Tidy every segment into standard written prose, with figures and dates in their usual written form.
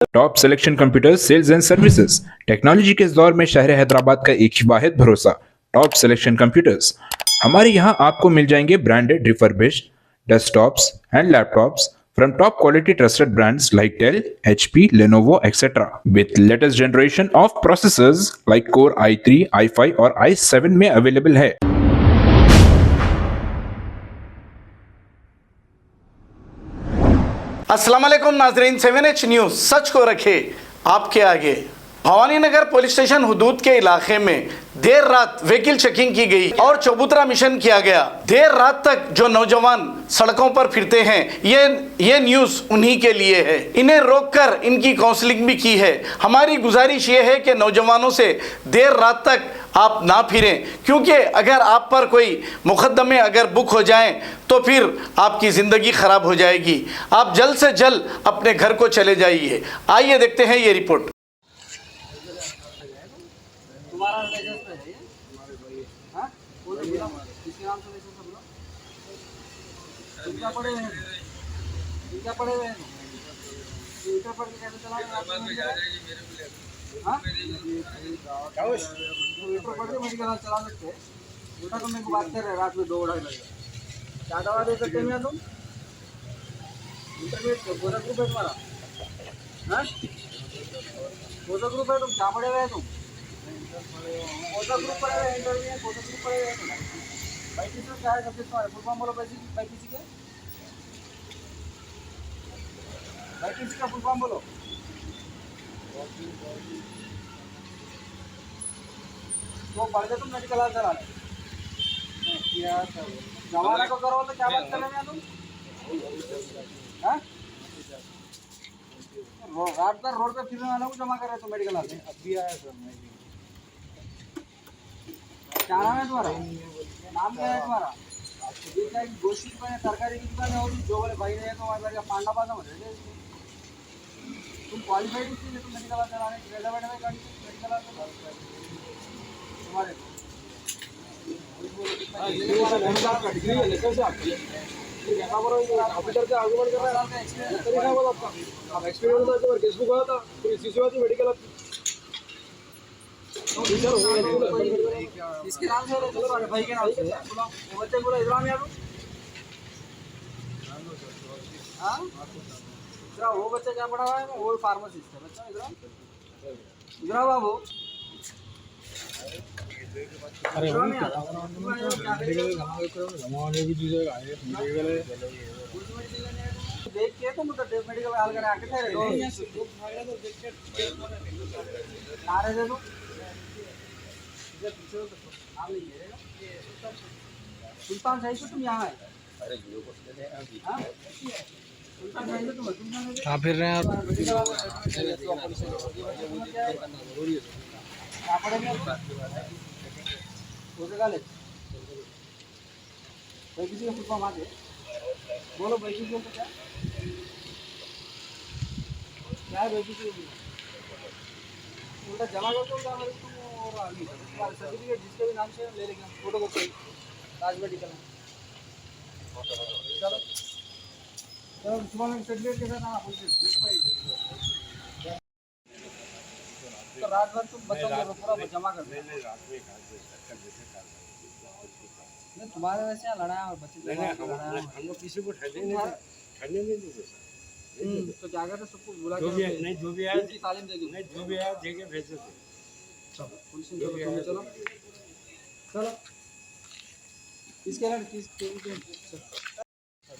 Top selection computers sales and services. Technology के इस दौर में शहर हैदराबाद का एक ही वाहिद भरोसा टॉप सिलेक्शन कंप्यूटर्स। हमारे यहाँ आपको मिल जाएंगे branded refurbished desktops and laptops from top quality trusted brands like Dell, HP, Lenovo, etc. with latest generation of processors like Core i3, i5 और i7 में अवेलेबल है। अस्सलाम वालेकुम नाजरीन, 7H न्यूज़ सच को रखे आपके आगे। भवानी नगर पुलिस स्टेशन हुदूद के इलाके में देर रात व्हीकल चेकिंग की गई और चबूतरा मिशन किया गया। देर रात तक जो नौजवान सड़कों पर फिरते हैं, ये न्यूज़ उन्हीं के लिए है। इन्हें रोककर इनकी काउंसलिंग भी की है। हमारी गुजारिश ये है कि नौजवानों से देर रात तक आप ना फिरें, क्योंकि अगर आप पर कोई मुकदमे अगर बुक हो जाएं तो फिर आपकी ज़िंदगी ख़राब हो जाएगी। आप जल्द से जल्द अपने घर को चले जाइए। आइए देखते हैं ये रिपोर्ट। तुम्हारा लाइसेंस पे है ये? हाँ? बोलो बोलो, किसके नाम से लाइसेंस है बोलो? इतना पड़े हुए हैं, इतना पड़े हुए हैं, ये इतना पढ़ के कैसे चला रहे हो? हाँ? इतना पढ़ के मेडिकल चला सकते हैं? बेटा तुम मेरे को बात कर रहे हैं रात में 2-2:30 बजे। क्या दवा दे सकते हैं तुम? इंटरमीडिएट कौन सा ग्रुप है तुम्हारा? हाँ? कौन सा ग्रुप है तुम? क्या पढ़े हुए हैं तुम? कौन सा ग्रुप पढ़े हुए हैं? इंटरमीडिएट कौन सा ग्रुप पढ़े हुए हैं तुम? बाईपीसी में क्या है सब्जेक्ट तुम्हारे? फुल फॉर्म बोलो बाईपीसी के। बाईपीसी का फुल फॉर्म बोलो। तो पढ़ के तुम मेडिकल हाल चला रहे जमाना को करो तो क्या बात कर रहे हैं तुम? हाँ? रात भर रोड पे फिरने वालों को जमा कर रहे हो तुम मेडिकल हाल में? अभी आया सर मैं। क्या नाम है तुम्हारा? नाम क्या है तुम्हारा? ये क्या गोश्त दुकान है, तरकारी की दुकान है, और जो वाले भाई रहे तो हमारे घर पांडा पासा हो रहे थे। तुम क्वालिफाइड इसलिए तुम मेडिकल चलाने बैठे बैठे गाड़ी मेडिकल तुम्हारे ऑफिसर से आर्गुमेंट कर रहा है। तरीका बोला आपका, आप एक्सपीरियंस था जब केस बुक हुआ था फिर सीसीवादी मेडिकल इसके नाम से भाई के नाम से वो बच्चे पूरा इधर में हाँ वो बच्चा क्या पढ़ा हुआ है? वो फार्मासिस्ट है बच्चा। इधर इधर बाबू अरे देख के तो मतलब मेडिकल हाल करे आके थे आ रहे थे तो सुल्तान साहिब तुम यहाँ है? कहाँ फिर रहे हैं आप? क्या पढ़ेंगे भाई किसी का फुटबॉल आगे बोलो भाई किसी को क्या क्या है भाई किसी उल्टा जमा करके उल्टा हमारे तुम और आगे सर्टिफिकेट जिसके भी नाम से ले लेंगे फोटो कॉपी राज मेडिकल में। चलो चलो सुबह सर्टिफिकेट के साथ आना तो रात भर तुम बच्चों को पूरा जमा कर नहीं तुम्हारे वैसे यहाँ लड़ाया और बच्चे हम लोग किसी को ठंडे नहीं देते तो क्या करते सबको बुला के नहीं जो भी आया तालीम देगी नहीं जो भी आया देके भेज देते चलो चलो चलो इसके लिए किस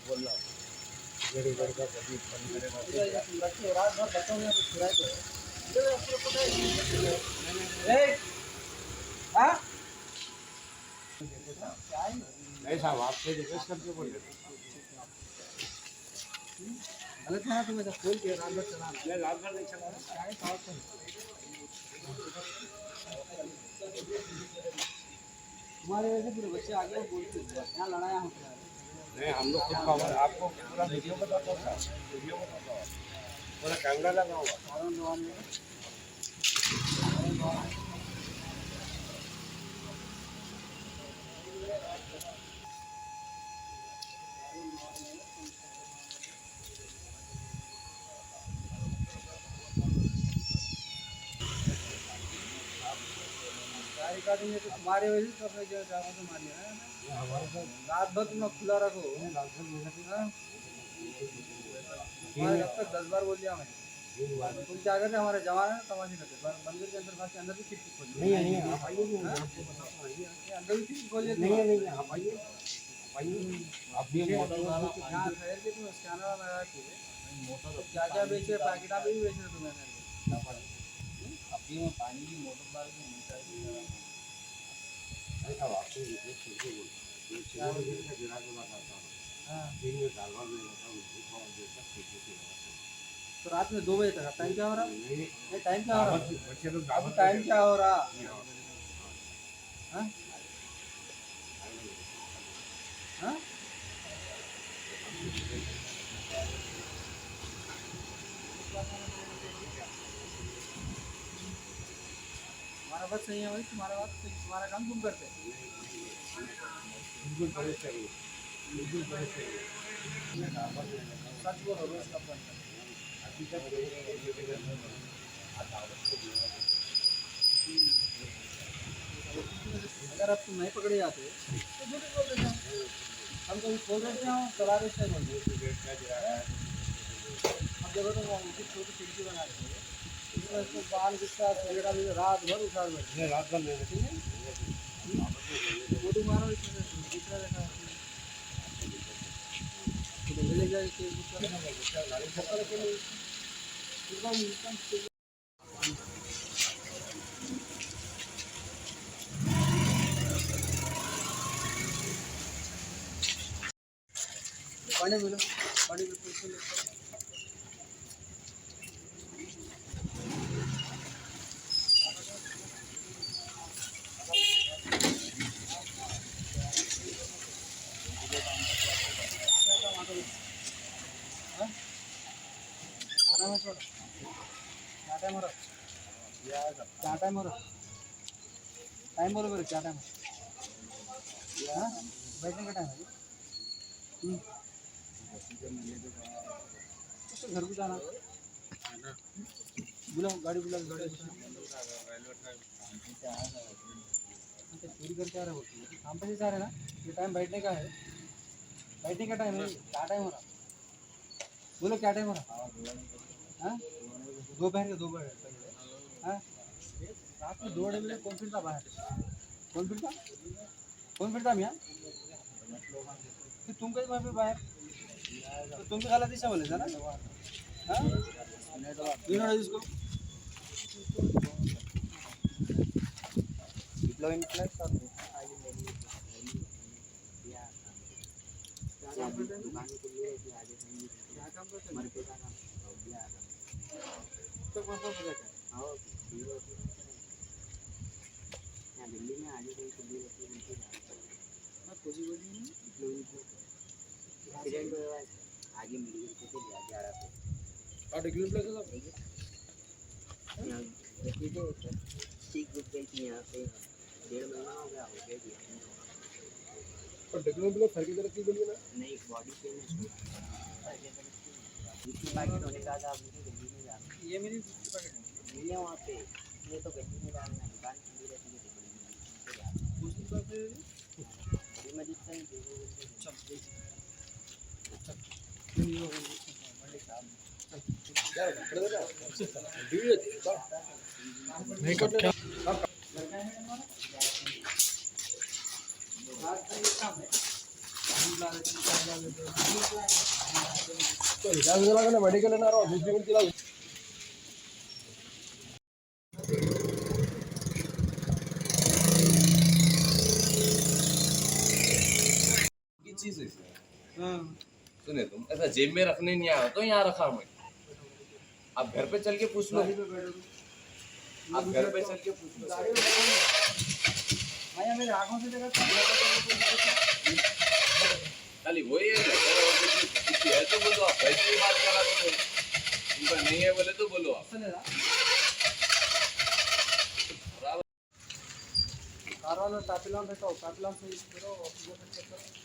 बोल रहा रात भर बच्चों ने कुछ नहीं साहब आपसे रिक्वेस्ट करके बोल रहे गलत है ना तुम्हें तो खोल के रात भर चला रात भर नहीं चला क्या है साहब तुम्हारे वैसे पूरे बच्चे आगे बोलते यहाँ लड़ाया होता है नहीं हम लोग खुद आपको पूरा वीडियो बताता हूँ वीडियो बताता हूँ पूरा कैमरा लगा हुआ एक आदमी है तो तुम्हारे वजह से अपने जो चारों से मार लिया है रात भर तुम खुला रखो हाँ? तुम्हारे अब तक 10 बार बोल दिया मैंने तुम क्या करते हमारे जवान है तमाशे करते मंदिर के अंदर घास के अंदर भी खिड़की खोल नहीं है नहीं आप आइए अंदर भी खिड़की खोल नहीं है नहीं आप आइए आप भी यहाँ ठहर के तुम स्कैनर लगा के क्या क्या बेचे पैकेट भी बेच रहे तुम्हें अभी मैं पानी की मोटर डाल के नहीं चाहिए तो रात में 2 बजे तक टाइम क्या हो रहा है टाइम क्या हो रहा अब टाइम क्या हो रहा हाँ हाँ तुम्हारा बात सही है भाई तुम्हारा बात सही तुम्हारा काम तुम करते सच बोलो रोज का फोन अगर आप तुम नहीं पकड़े जाते तो झूठ बोल देते हम कभी खोल देते हैं चला देते हैं अब देखो तो उनकी छोटी खिड़की बना रही है इसमें इसको बाल गुस्सा वगैरह भी रात भर उछाल बैठे रात भर ले ठीक है फोटो मारो इसमें दूसरा देखा ले जाए पानी मिलो पानी क्या टाइम हो रहा टाइम बोलो मेरे क्या टाइम बैठने का टाइम है तो घर को जाना बुलाओ गाड़ी बुलाओ चोरी करके आ रहे हो काम पे से आ रहे ना ये टाइम बैठने का है बैठने का टाइम है क्या टाइम हो रहा बोलो क्या टाइम हो रहा हाँ दोपहर के 2 बजे हाँ रात में 2 बजे कौन फिरता बाहर कौन फिरता मियाँ कि तुम कहीं वहाँ पे बाहर तो तुम भी गलत दिशा बोले था ना हाँ इसको दिल्ली में आगे कोई आगे मेडिकल से जा रहा था ठीक रुक गई थी यहाँ पे 1.5 महीना हो गया और टेक्नोलॉजी सर की तरफ की बोलिए ना नहीं बॉडी पेन है दूसरी पैकेट होने का था मुझे गड्डी में जाना ये मेरी दूसरी पैकेट है नहीं है वहाँ पे ये तो गड्डी में डालना दुकान खुली रहती है तो दूसरी पैकेट ये मैं दिखता नहीं देखो नहीं कब क्या तो हिसाब से लगा ना मेडिकल लेना रहा दूसरी मिनट चला चीज है सुने तुम ऐसा जेब में रखने नहीं आया तो यहाँ रखा मैं आप घर पे चल के पूछ लो आप घर पे चल के पूछ लो मेरे आंखों से देखा खाली वही है तो बोलो आप पैसे की बात करा दो उनका नहीं है बोले तो बोलो आप कारवां तापिलाम बैठो तापिलाम से करो ऑक्सीजन करो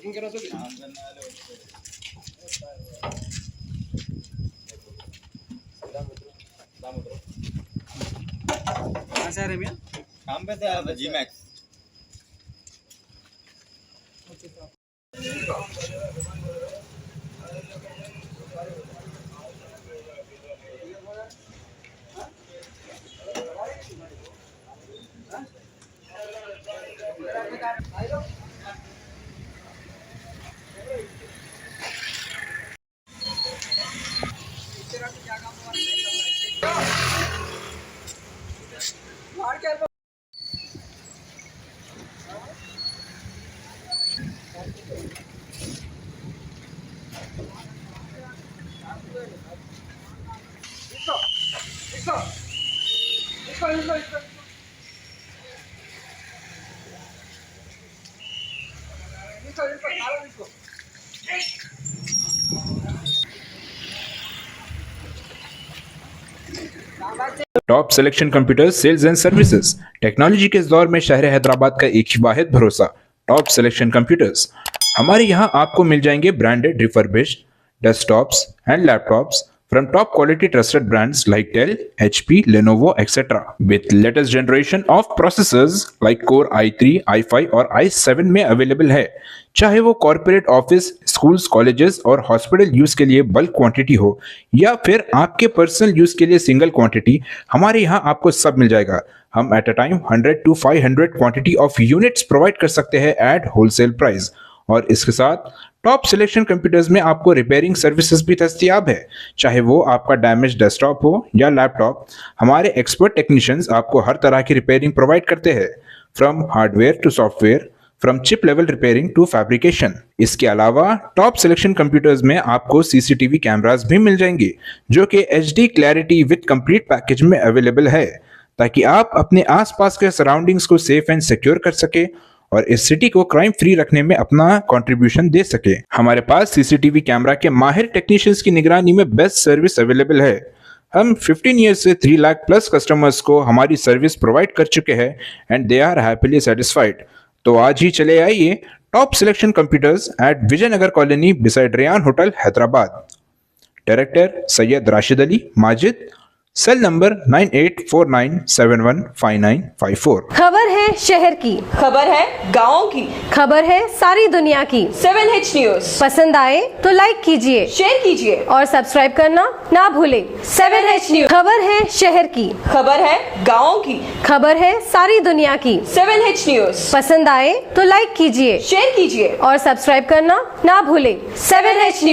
चेकिंग करा सो कहाँ से आ रहे भैया? काम पे थे आया था G Max. Top selection computers sales and services technology के इस दौर में शहर हैदराबाद का एक ही वाहिद भरोसा टॉप सिलेक्शन कंप्यूटर्स। हमारे यहाँ आपको मिल जाएंगे branded refurbished desktops and laptops from top quality trusted brands like Dell, HP, Lenovo, etc. with latest generation of processors like Core i3, i5 और i7 में अवेलेबल है। चाहे वो कॉर्पोरेट ऑफिस, स्कूल्स, कॉलेजेस और हॉस्पिटल यूज के लिए bulk quantity हो या फिर आपके पर्सनल यूज के लिए सिंगल क्वांटिटी, हमारे यहाँ आपको सब मिल जाएगा। हम at a time 100 to 500 quantity of units provide कर सकते हैं एट होलसेल प्राइस। और इसके साथ टॉप सिलेक्शन कंप्यूटर्स में आपको रिपेयरिंग सर्विसेज भी दस्तियाब है। चाहे वो आपका डैमेज डेस्कटॉप हो या लैपटॉप, हमारे एक्सपर्ट टेक्नीशियंस आपको हर तरह की रिपेयरिंग प्रोवाइड करते हैं, from hardware to software, from chip level repairing to fabrication. इसके अलावा टॉप सिलेक्शन कंप्यूटर्स में आपको सीसीटीवी कैमरास भी मिल जाएंगे जो कि HD clarity with complete package में अवेलेबल है, ताकि आप अपने आसपास के सराउंडिंग्स को सेफ एंड सिक्योर कर सके और इस सिटी को क्राइम फ्री रखने में अपना कंट्रीब्यूशन दे सके। हमारे पास सीसीटीवी कैमरा के माहिर टेक्नीशियंस की निगरानी में बेस्ट सर्विस अवेलेबल है। हम 15 ईयर्स से 3 लाख प्लस कस्टमर्स को हमारी सर्विस प्रोवाइड कर चुके हैं and they are happily satisfied. तो आज ही चले आइए top selection computers at Vijayanagar colony beside Rayan hotel Hyderabad. Director Syed Rashid Ali Majid, cell number 9849715954। खबर है शहर की, खबर है गाँव की, खबर है सारी दुनिया की। 7H न्यूज पसंद आए तो लाइक कीजिए, शेयर कीजिए और सब्सक्राइब करना ना भूलें। 7H न्यूज खबर है शहर की, खबर है गाँव की, खबर है सारी दुनिया की। 7H न्यूज पसंद आए तो लाइक कीजिए, शेयर कीजिए और सब्सक्राइब करना ना भूलें। 7H news.